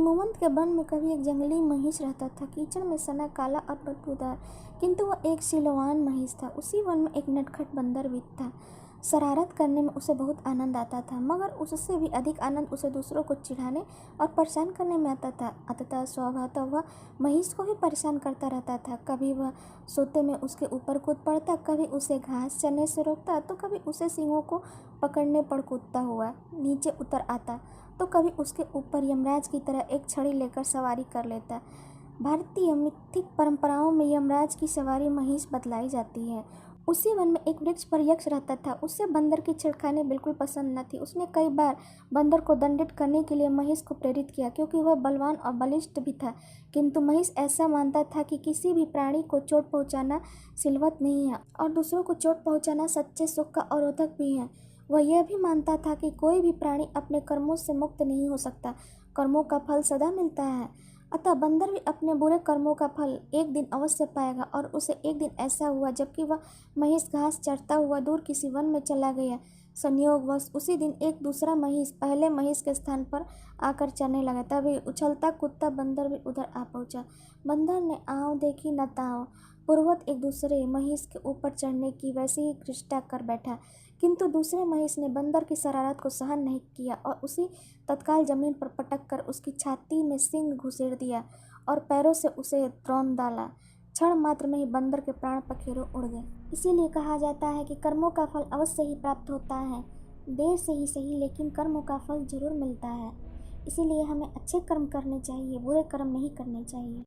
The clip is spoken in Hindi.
हिमवंत के वन में कभी एक जंगली महिष रहता था। कीचड़ में सना, काला और बदबूदार, किंतु वह एक सिलवान महिष था। उसी वन में एक नटखट बंदर भी था। शरारत करने में उसे बहुत आनंद आता था, मगर उससे भी अधिक आनंद उसे दूसरों को चिढ़ाने और परेशान करने में आता था। अतः स्वभावतः वह महिष को भी परेशान करता रहता था। कभी वह सोते में उसके ऊपर कूद पड़ता, कभी उसे घास चरने से रोकता, तो कभी उसे सींगों को पकड़ने पर कूदता हुआ नीचे उतर आता, तो कभी उसके ऊपर यमराज की तरह एक छड़ी लेकर सवारी कर लेता। भारतीय मिथिक परंपराओं में यमराज की सवारी महिष बतलाई जाती है। उसी वन में एक वृक्ष पर यक्ष रहता था। उसे बंदर की छेड़खानी बिल्कुल पसंद न थी। उसने कई बार बंदर को दंडित करने के लिए महिष को प्रेरित किया, क्योंकि वह बलवान और बलिष्ठ भी था। किंतु महिष ऐसा मानता था कि किसी भी प्राणी को चोट पहुंचाना सिलवत नहीं है और दूसरों को चोट पहुंचाना सच्चे सुख का अवरोधक भी है। वह यह भी मानता था कि कोई भी प्राणी अपने कर्मों से मुक्त नहीं हो सकता। कर्मों का फल सदा मिलता है। अतः बंदर भी अपने बुरे कर्मों का फल एक दिन अवश्य पाएगा। और उसे एक दिन ऐसा हुआ, जबकि वह महिष घास चरता हुआ दूर किसी वन में चला गया। संयोगवश उसी दिन एक दूसरा महिष पहले महिष के स्थान पर आकर चरने लगा। तभी उछलता कूदता बंदर भी उधर आ पहुंचा। बंदर ने आँव देखी न ताँव, पूर्ववत एक दूसरे महिष के ऊपर चढ़ने की वैसी ही चेष्टा कर बैठा। किंतु दूसरे महिष ने बंदर की शरारत को सहन नहीं किया और उसी तत्काल जमीन पर पटक कर उसकी छाती में सींग घुसेड़ दिया और पैरों से उसे रौंद डाला। क्षण मात्र में ही बंदर के प्राण पखेरु उड़ गए। इसीलिए कहा जाता है कि कर्मों का फल अवश्य ही प्राप्त होता है, देर से ही सही, लेकिन कर्मों का फल जरूर मिलता है। इसीलिए हमें अच्छे कर्म करने चाहिए, बुरे कर्म नहीं करने चाहिए।